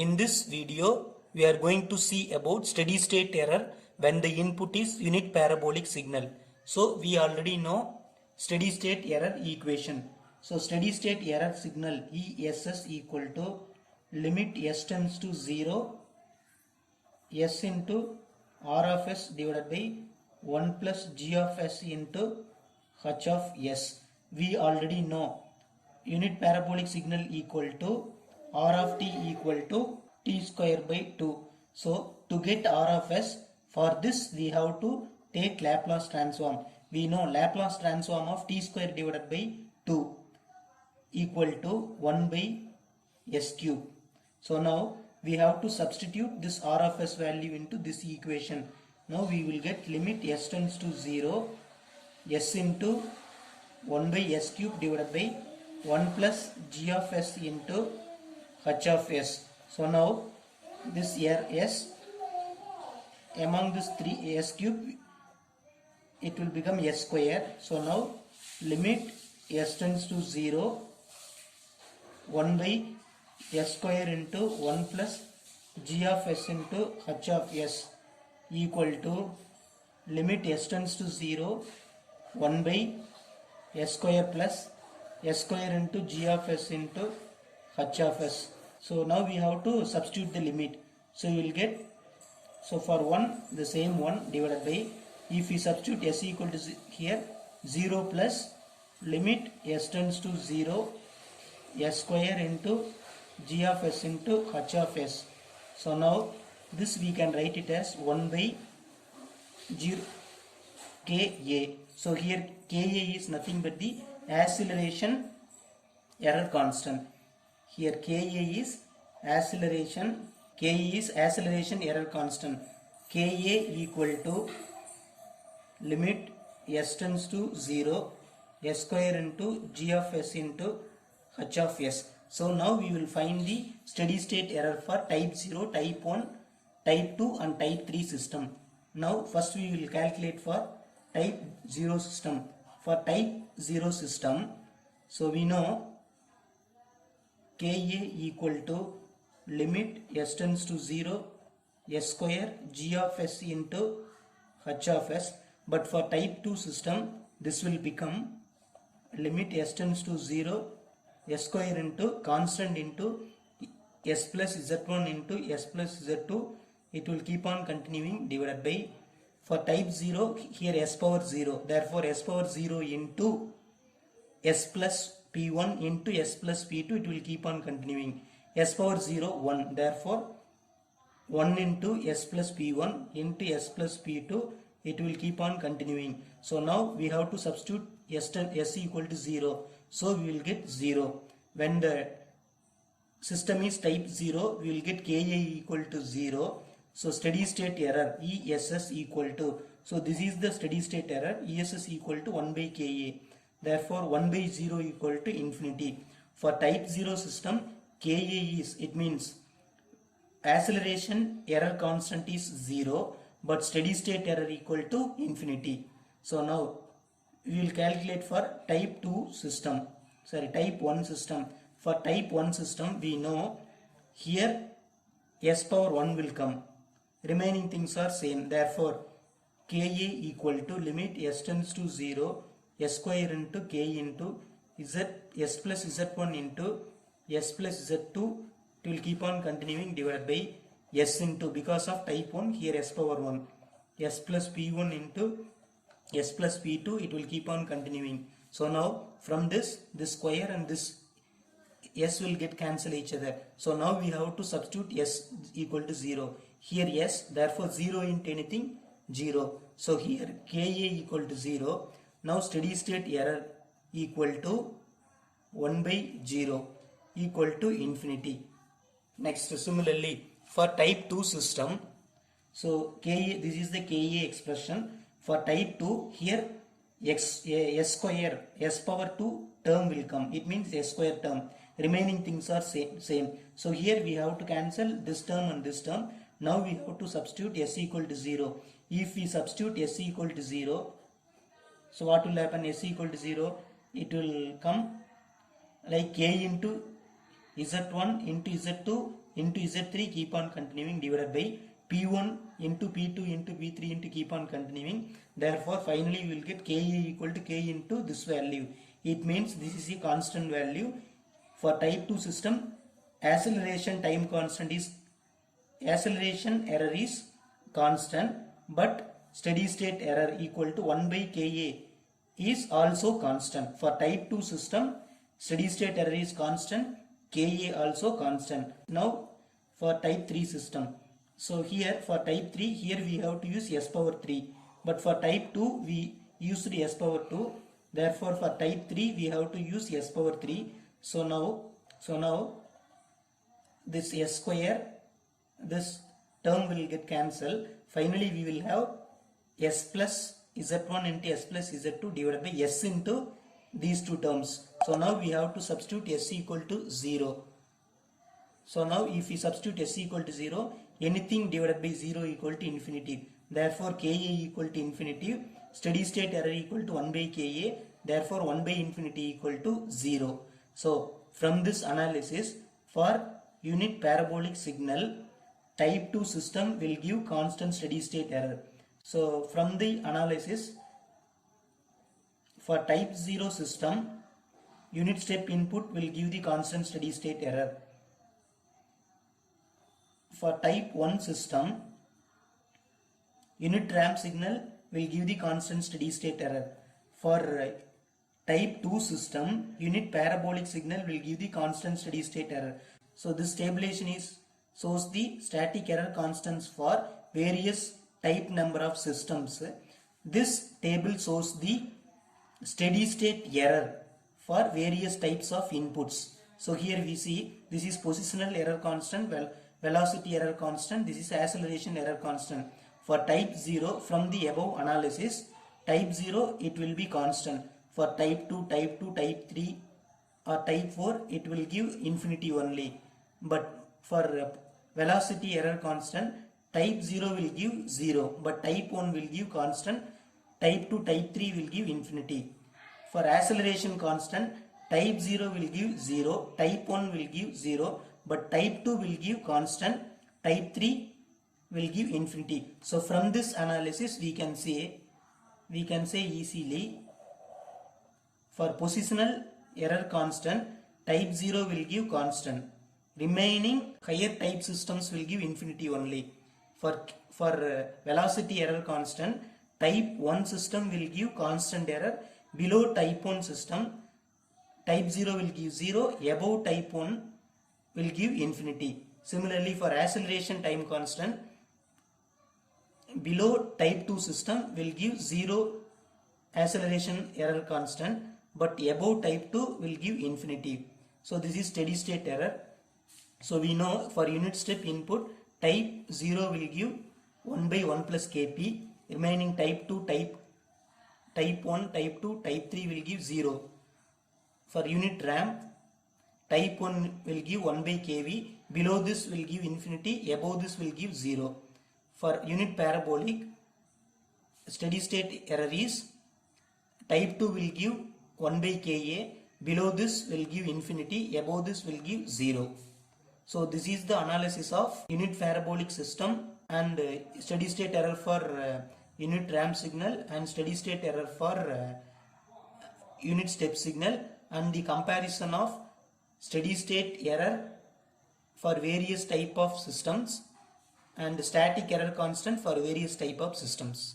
In this video, we are going to see about steady state error when the input is unit parabolic signal. So we already know steady state error equation. So steady state error signal ESS equal to limit S tends to 0 S into R of S divided by 1 plus G of S into H of S. We already know unit parabolic signal equal to R of t equal to t square by 2. So to get R of S, for this we have to take Laplace transform. We know Laplace transform of t square divided by 2 equal to 1 by s cube. So now we have to substitute this R of S value into this equation. Now we will get limit s tends to 0 s into 1 by s cube divided by 1 plus g of s into h of s. So now this here s among this 3 s cube it will become s square. So now limit s tends to 0 1 by s square into 1 plus g of s into h of s equal to limit s tends to 0 1 by s square plus s square into g of s into h of s. So now we have to substitute the limit. So you will get, so for 1 the same 1 divided by, if we substitute s equal to here 0 plus limit s tends to 0 s square into g of s into h of s. So now this we can write it as 1 by 0 Ka. So here Ka is nothing but the acceleration error constant. Here Ka is acceleration, Ka is acceleration error constant. Ka equal to limit s tends to 0 s square into g of s into h of s. So now we will find the steady state error for type 0, type 1, type 2 and type 3 system. Now first we will calculate for type 0 system. For type 0 system, so we know Ka equal to limit s tends to 0 s square g of s into h of s. But for type 2 system, this will become limit s tends to 0 s square into constant into s plus z1 into s plus z2. It will keep on continuing divided by, for type 0 here s power 0, therefore s power 0 into s plus p1 into s plus p2, it will keep on continuing. S power 0 1, therefore 1 into s plus p1 into s plus p2, it will keep on continuing. So now we have to substitute s equal to 0. So we will get 0. When the system is type 0, we will get Ka equal to 0. So steady state error ESS equal to, so this is the steady state error, ESS equal to 1 by Ka. Therefore 1 by 0 equal to infinity. For type 0 system, Ka is, it means acceleration error constant is 0 but steady state error equal to infinity. So now we will calculate for type 2 system, type 1 system. For type 1 system we know here s power 1 will come, remaining things are same. Therefore Ka equal to limit s tends to 0 s square into k into z s plus z1 into s plus z2, it will keep on continuing divided by s into, because of type 1 here s power 1, s plus p1 into s plus p2, it will keep on continuing. So now from this square and this s will get cancel each other. So now we have to substitute s equal to 0. Here s, therefore 0 into anything 0. So here Ka equal to 0. Now steady state error equal to 1 by 0 equal to infinity. Next, similarly for type 2 system, so Ka, this is the Ka expression. For type 2, here s square, s power 2 term will come. It means s square term. Remaining things are same. So here we have to cancel this term and this term. Now we have to substitute s equal to 0. If we substitute s equal to 0, so what will happen? S equal to 0, it will come like k into z1 into z2 into Z3 keep on continuing divided by P1 into P2 into P3 into keep on continuing. Therefore finally we will get Ka equal to K into this value. It means this is a constant value. For type 2 system, acceleration error is constant, but steady state error equal to 1 by Ka is also constant. For type 2 system, steady state error is constant, Ka also constant. Now for type 3 system, so here for type 3, here we have to use s power 3, but for type 2 we used s power 2. Therefore for type 3 we have to use s power 3. So now this s square, this term will get cancelled. Finally we will have s plus z1 into s plus z2 divided by s into these two terms. So now we have to substitute s equal to 0. So now if we substitute s equal to 0, anything divided by 0 equal to infinity. Therefore Ka equal to infinity, steady state error equal to 1 by Ka, therefore 1 by infinity equal to 0. So from this analysis, for unit parabolic signal, type 2 system will give constant steady state error. So from the analysis, for type 0 system, unit step input will give the constant steady state error. For type 1 system, unit ramp signal will give the constant steady state error. For type 2 system, unit parabolic signal will give the constant steady state error. So this tabulation shows the static error constants for various type number of systems. This table shows the steady state error for various types of inputs. So here we see this is positional error constant, velocity error constant, this is acceleration error constant. For type 0, from the above analysis, type 0 it will be constant. For type 2, type 3 or type 4 it will give infinity only. But for velocity error constant, type 0 will give 0, but type 1 will give constant, type 2, type 3 will give infinity. For acceleration constant, type 0 will give 0, type 1 will give 0, but type 2 will give constant, type 3 will give infinity. So from this analysis we can say easily, for positional error constant, type 0 will give constant. Remaining higher type systems will give infinity only. For velocity error constant, type 1 system will give constant error. Below type 1 system, type 0 will give 0, above type 1 will give infinity. Similarly for acceleration time constant, below type 2 system will give 0 acceleration error constant, but above type 2 will give infinity. So this is steady state error. So we know for unit step input, type 0 will give 1 by 1 plus Kp, remaining type 2, type 1, type 2, type 3 will give 0. For unit ramp, type 1 will give 1 by Kv, below this will give infinity, above this will give 0. For unit parabolic, steady state error is type 2 will give 1 by Ka, below this will give infinity, above this will give 0. So this is the analysis of unit parabolic system and steady state error for unit ramp signal and steady state error for unit step signal, and the comparison of steady state error for various type of systems and static error constant for various type of systems.